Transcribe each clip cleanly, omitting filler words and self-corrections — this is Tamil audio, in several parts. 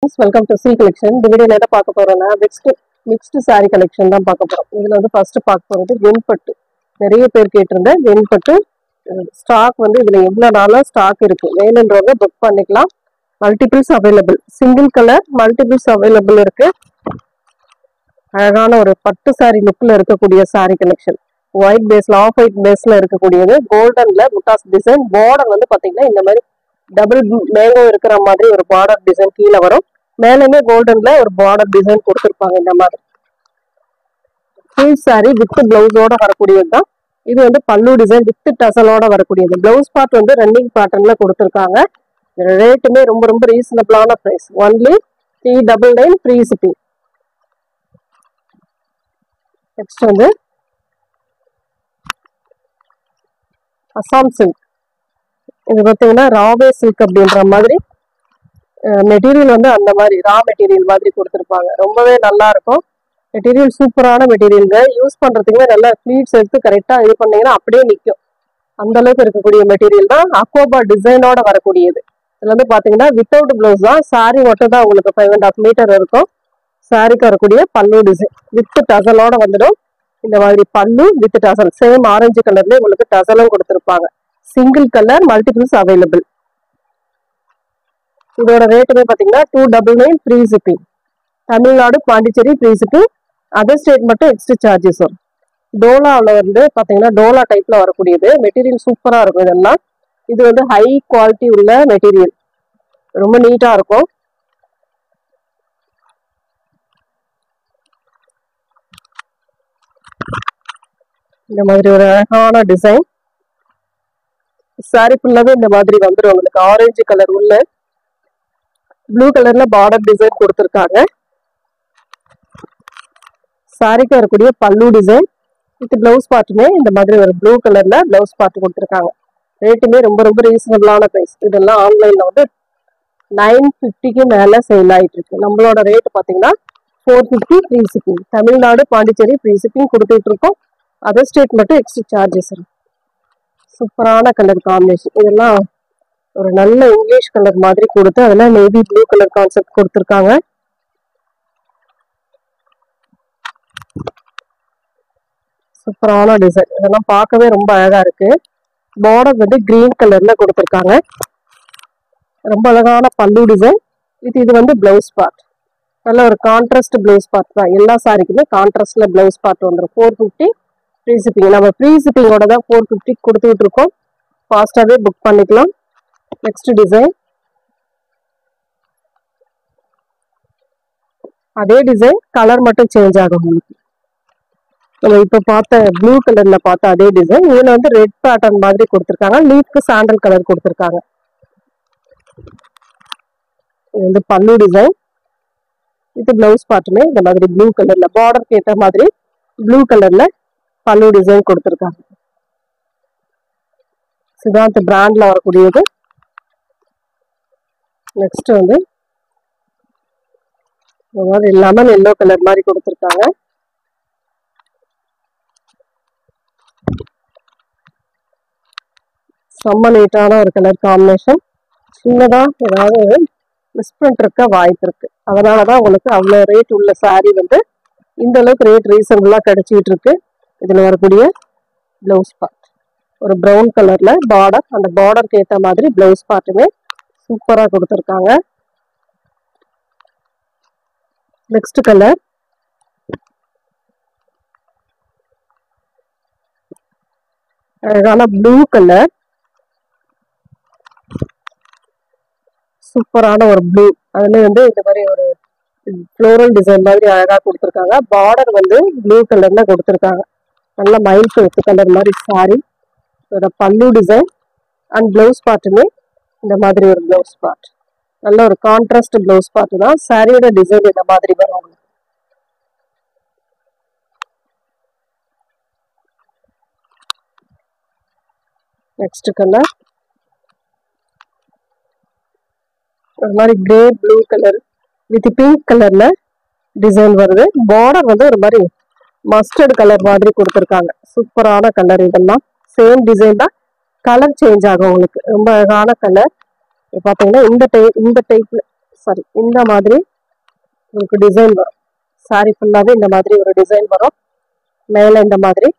Welcome to C collection. இந்த வீடியோல எதை பார்க்க போறோம்னா மிக்ஸ்டு சாரி கலெக்ஷன் தான் பார்க்க போறோம். இதுல வந்து ஃபர்ஸ்ட் பார்க்க போறது வெண்பட்டு. நிறைய பேர் கேட்டிருந்த வெண்பட்டு ஸ்டாக் வந்து இதுல எவ்வளவு நாளா ஸ்டாக் இருக்கு, வேணுன்றவங்க புக் பண்ணிக்கலாம். Multiples available, single colour multiples available இருக்கு. அழகான ஒரு பட்டு சாரி லுக்ல இருக்கக்கூடிய சாரி கலெக்ஷன். ஒயிட் பேஸ்ல, ஆஃப் ஒயிட் பேஸ்ல இருக்கக்கூடியது. கோல்டன்ல முட்டாஸ் டிசைன். பார்டர் வந்து பாத்தீங்கன்னா இந்த மாதிரி டபுள் மேங்கோ இருக்கிற மாதிரி ஒரு பார்டர் டிசைன் கீழே வரும். மேலுமே கோல்டன்ல ஒரு பார்டர் டிசைன் கொடுத்துருப்பாங்க. இந்த மாதிரி ஃபுல் சாரி வித் பிளவுஸோட வரக்கூடியது தான். இது வந்து பல்லு டிசைன் வித் டசலோட வரக்கூடியது. பிளவுஸ் பார்ட் வந்து ரன்னிங் பேட்டர்ன்ல கொடுத்துருக்காங்க. ரேட்டுமே ரொம்ப ரொம்ப ரீசனபிளான price. Only 399 free shipping. Next வந்து அசாம் சில்க். இது பார்த்தீங்கன்னா ராவே சில்க் அப்படின்ற மாதிரி மெட்டீரியல் வந்து அந்த மாதிரி ரா மெட்டீரியல் மாதிரி கொடுத்துருப்பாங்க. ரொம்பவே நல்லா இருக்கும். மெட்டீரியல் சூப்பரான மெட்டீரியல்ங்க. யூஸ் பண்றதுக்குமே நல்லா ஃபிளீட்ஸ் எடுத்து கரெக்டா இது பண்ணீங்கன்னா அப்படியே நிற்கும். அந்த அளவுக்கு இருக்கக்கூடிய மெட்டீரியல் தான். அக்வாபா டிசைனோட வரக்கூடியது. இதுல வந்து பாத்தீங்கன்னா வித்தவுட் பிளவுஸ் தான். சாரி மட்டும் தான் உங்களுக்கு 5.5 மீட்டர் இருக்கும். சாரிக்கு வரக்கூடிய பல்லு டிசைன் வித் டசலோட வந்துடும். இந்த மாதிரி பல்லு வித் டசல், சேம் ஆரஞ்சு கலர்ல உங்களுக்கு டசலும் கொடுத்துருப்பாங்க. Single colour multiples available. இதோட ரேட்டுமே பாத்தீங்கன்னா 299 free shipping. Tamil Nadu, Pondicherry free shipping. Other state மட்டும் எக்ஸ்ட்ரா சார்ஜஸ் வரும். டோலாவில் வந்து பாத்தீங்கன்னா டோலா டைப்ல வரக்கூடியது. மெட்டீரியல் சூப்பரா இருக்கும். இதெல்லாம் இது வந்து ஹை குவாலிட்டி உள்ள மெட்டீரியல். ரொம்ப நீட்டா இருக்கும். இந்த மாதிரி ஒரு அழகான டிசைன். சாரி ஃபுல்லாவே இந்த மாதிரி வந்துடும் உங்களுக்கு. ஆரஞ்சு கலர் உள்ள ப்ளூ கலர்ல பார்டர் டிசைன் கொடுத்துருக்காங்க. சாரிக்கு வரக்கூடிய பல்லு டிசைன் வித் பிளவுஸ் பார்ட்டுமே இந்த மாதிரி ஒரு ப்ளூ கலர்ல பிளவுஸ் பார்ட் கொடுத்துருக்காங்க. ரேட்டுமே ரொம்ப ரொம்ப ரீசனபிளான பிரைஸ். இதெல்லாம் ஆன்லைன்ல வந்து 950க்கு மேல சேல் ஆயிட்டு இருக்கு. நம்மளோட ரேட் பாத்தீங்கன்னா 450 free shipping. Tamil Nadu, Pondicherry free shipping கொடுத்துட்டு இருக்கோம். அதர் ஸ்டேட் மட்டும் எக்ஸ்ட்ரா சார்ஜஸ் வரும். சூப்பரான கலர் காம்பினேஷன். இதெல்லாம் ஒரு நல்ல இங்கிலீஷ் கலர் மாதிரி கொடுத்து அதெல்லாம் நேவி ப்ளூ கலர் கான்செப்ட் கொடுத்துருக்காங்க. சூப்பரான டிசைன். இதெல்லாம் பார்க்கவே ரொம்ப அழகா இருக்கு. பார்டர் வந்து கிரீன் கலர்ல கொடுத்துருக்காங்க. ரொம்ப அழகான பல்லு டிசைன். இது வந்து பிளவுஸ் பார்ட். நல்ல ஒரு கான்ட்ராஸ்ட் பிளவுஸ் பார்ட் தான். எல்லா சாரிக்குமே கான்ட்ராஸ்ட்ல பிளவுஸ் பார்ட் வந்துடும். 450 ஃப்ரீ ஷிப்பிங். நம்ம ஃப்ரீ ஷிப்பிங்கோட தான் 450 கொடுத்துட்டு இருக்கோம். ஃபாஸ்டாகவே புக் பண்ணிக்கலாம். Next design. அதே டிசைன், கலர் மட்டும் சேஞ்ச் ஆகும் உங்களுக்கு. நம்ம இப்போ பார்த்த ப்ளூ கலர்ல பார்த்த அதே டிசைன் இதுல வந்து ரெட் பேட்டர்ன் மாதிரி கொடுத்துருக்காங்க. லீஃப்க்கு சாண்டல் கலர் கொடுத்துருக்காங்க. இது வந்து பல்லு டிசைன். இது பிளவுஸ் பார்ட்டுமே இந்த மாதிரி ப்ளூ கலர்ல பார்டருக்கு ஏற்ற மாதிரி ப்ளூ கலர்ல பல்லு டிசைன் கொடுத்துருக்காங்க. சித்தாந்த் பிராண்ட்ல வரக்கூடியது. நெக்ஸ்ட் வந்து லெமன் எல்லோ கலர் மாதிரி கொடுத்துருக்காங்க. செம்ம நீட்டான ஒரு கலர் காம்பினேஷன். சின்னதா ஏதாவது மிஸ்பிரிண்ட் இருக்க வாய்ப்பு இருக்கு. அதனாலதான் உங்களுக்கு அவ்வளவு ரேட் உள்ள சாரி வந்து இந்த அளவுக்கு ரேட் ரீசனபிளா கிடைச்சிட்டு இருக்கு. இதுல வரக்கூடிய பிளவுஸ் பார்ட் ஒரு ப்ரௌன் கலர்ல பார்டர். அந்த பார்டருக்கு ஏற்ற மாதிரி பிளவுஸ் பார்ட்டுமே சூப்பரா கொடுத்துருக்காங்க. நெக்ஸ்ட் கலர் அழகான ப்ளூ கலர். சூப்பரான ஒரு ப்ளூ. அதுல வந்து இந்த மாதிரி ஒரு ஃப்ளோரல் டிசைன் மாதிரி அழகா கொடுத்துருக்காங்க. பார்டர் வந்து ப்ளூ கலர்ல கொடுத்துருக்காங்க. நல்ல மைல் கருப்பு கலர் மாதிரி சாரி. இதோட பல்லு டிசைன் அண்ட் பிளவுஸ் பார்ட்டுமே இந்த மாதிரி ஒரு பிளவுஸ் பார்ட். நல்ல ஒரு கான்ட்ராஸ்ட் பிளவுஸ் பார்ட் தான். சாரியோட டிசைன் இந்த மாதிரி வரும். நெக்ஸ்ட் கலர் ஒரு மாதிரி grey blue colour with pink கலர்ல டிசைன் வருது. பார்டர் வந்து ஒரு மாதிரி மஸ்டர்ட் கலர் மாதிரி கொடுத்துருக்காங்க. சூப்பரான கலர். இதெல்லாம் சேம் டிசைன் தான், கலர் சேஞ்ச் ஆகும் உங்களுக்கு. ரொம்ப அழகான கலர். பாத்தீங்கன்னா இந்த டைப்ல சாரி இந்த மாதிரி உங்களுக்கு டிசைன் வரும். சாரி ஃபுல்லாவே இந்த மாதிரி ஒரு டிசைன் வரும். மேல இந்த மாதிரி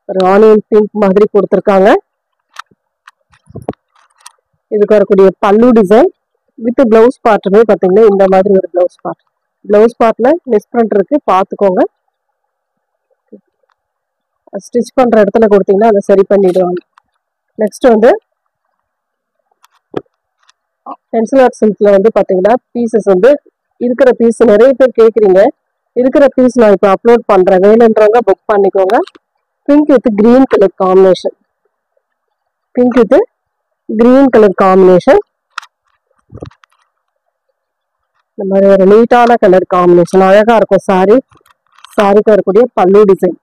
ஒரு ஆனியன் பிங்க் மாதிரி கொடுத்துருக்காங்க. இதுக்கு வரக்கூடிய பல்லு டிசைன் வித் பிளவுஸ் பார்ட்டுமே பார்த்தீங்கன்னா இந்த மாதிரி ஒரு பிளவுஸ் பார்ட். பிளவுஸ் பார்ட்ல மிஸ்பிரிண்ட் இருக்கு, பார்த்துக்கோங்க. ஸ்டிச் பண்ற இடத்துல கொடுத்தீங்கன்னா அதை சரி பண்ணிடுவாங்க. நெக்ஸ்ட் வந்து பென்சில் ஆர்ட் சில்க்ல வந்து பார்த்தீங்கன்னா பீசஸ் வந்து இருக்கிற பீஸ் நிறைய பேர் கேட்குறீங்க. இருக்கிற பீஸ் நான் இப்போ அப்லோட் பண்றேன், வேணுன்றவங்க புக் பண்ணிக்கோங்க. Pink with green colour combination, pink with green colour combination. இந்த மாதிரி ஒரு நீட்டான கலர் காம்பினேஷன் அழகா இருக்கும். சாரிக்கு வரக்கூடிய பல்லு டிசைன்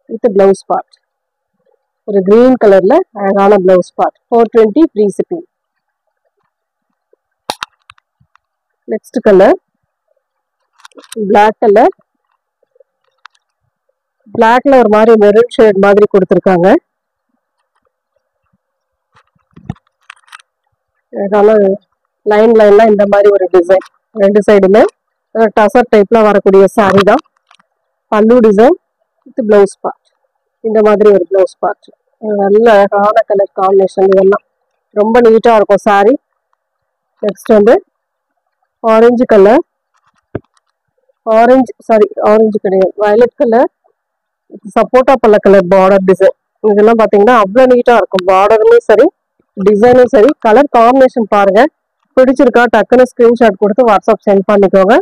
வித் பிளவுஸ் பார்ட். ஒரு கிரீன் கலர்ல அழகான blouse part. 420 free shipping. Next colour black colour. பிளாக்ல ஒரு மாதிரி மெரூன் ஷேட் மாதிரி கொடுத்துருக்காங்க. லைன்லாம் இந்த மாதிரி ஒரு டிசைன், ரெண்டு சைடுமே டசர் டைப்ல வரக்கூடிய சாரி தான். பல்லு டிசைன் வித் பிளவுஸ் பார்ட். இந்த மாதிரி ஒரு பிளவுஸ் பார்ட். நல்ல அழகான கலர் காம்பினேஷன். இதெல்லாம் ரொம்ப நீட்டா இருக்கும் சாரி. நெக்ஸ்ட் வந்து ஆரஞ்சு கலர், ஆரஞ்சு கிடையாது, வயலட் கலர், சப்போட்டா பல்ல கலர் பார்டர் டிசைன். இதெல்லாம் பாத்தீங்கன்னா அவ்வளவு நீட்டா இருக்கும். பார்டருமே சரி, டிசைனும் சரி. கலர் காம்பினேஷன் பாருங்க, பிடிச்சிருக்கா டக்குன்னு ஸ்கிரீன்ஷாட் கொடுத்து வாட்ஸ்அப் சென்ட் பண்ணிக்கோங்க.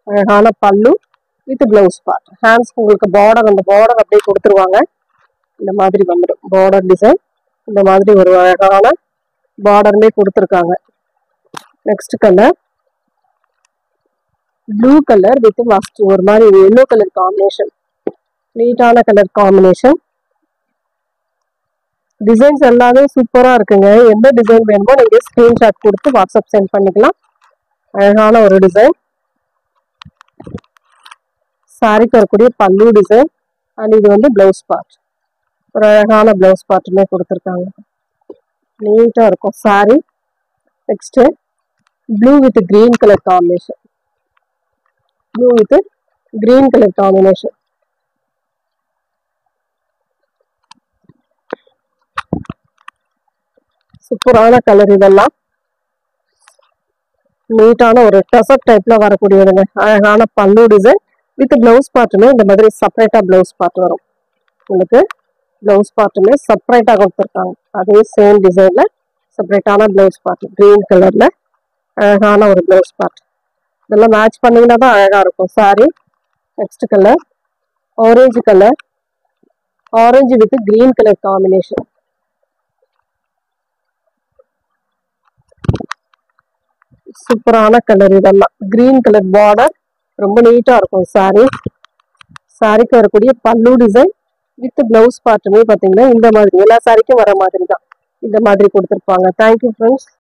அழகான பல்லு வித் பிளவுஸ் பார்ட். ஹேண்ட்ஸ் உங்களுக்கு பார்டர், அந்த பார்டர் அப்படியே கொடுத்துருவாங்க. இந்த மாதிரி வந்துடும் பார்டர் டிசைன். இந்த மாதிரி ஒரு அழகான பார்டருமே கொடுத்துருக்காங்க. Next colour blue colour with must ஒரு மாதிரி எல்லோ கலர் காம்பினேஷன். நீட்டான கலர் காம்பினேஷன். டிசைன்ஸ் எல்லாமே சூப்பரா இருக்குங்க. எந்த டிசைன் வேணுமோ நீங்க ஸ்கிரீன்ஷாட் கொடுத்து வாட்ஸ்அப் சென்ட் பண்ணிக்கலாம். அழகான ஒரு டிசைன். சாரிக்கு வரக்கூடிய பல்லு டிசைன் அண்ட் இது வந்து பிளவுஸ் பார்ட். ஒரு அழகான பிளவுஸ் பார்ட்டுமே கொடுத்துருக்காங்க. நீட்டா இருக்கும் sorry. Next blue with green colour combination. Blue with green colour combination. சூப்பரான கலர். இதெல்லாம் நீட்டான ஒரு டசர் டைப்ல வரக்கூடியதுங்க. அழகான பல்லு டிசைன் வித் பிளவுஸ் பார்ட்டுமே இந்த மாதிரி செப்பரேட்டா பிளவுஸ் பார்ட் வரும். உங்களுக்கு பிளவுஸ் பார்ட்டுமே செப்பரேட்டா கொடுத்துருக்காங்க. அதே சேம் டிசைன்ல செப்பரேட்டான பிளவுஸ் பார்ட். கிரீன் கலர்ல அழகான ஒரு பிளவுஸ் பார்ட். இதெல்லாம் மேட்ச் பண்ணீங்கன்னா தான் அழகா இருக்கும் sorry. Next colour orange colour, orange with green colour combination. சூப்பரான கலர். இதெல்லாம் கிரீன் கலர் பார்டர், ரொம்ப நீட்டா இருக்கும் சாரி. சாரிக்கு வரக்கூடிய பல்லு டிசைன் வித் பிளவுஸ் பார்ட்டுமே பாத்தீங்கன்னா இந்த மாதிரி எல்லா சாரிக்கும் வர மாதிரி தான் இந்த மாதிரி கொடுத்துருப்பாங்க. Thank you friends.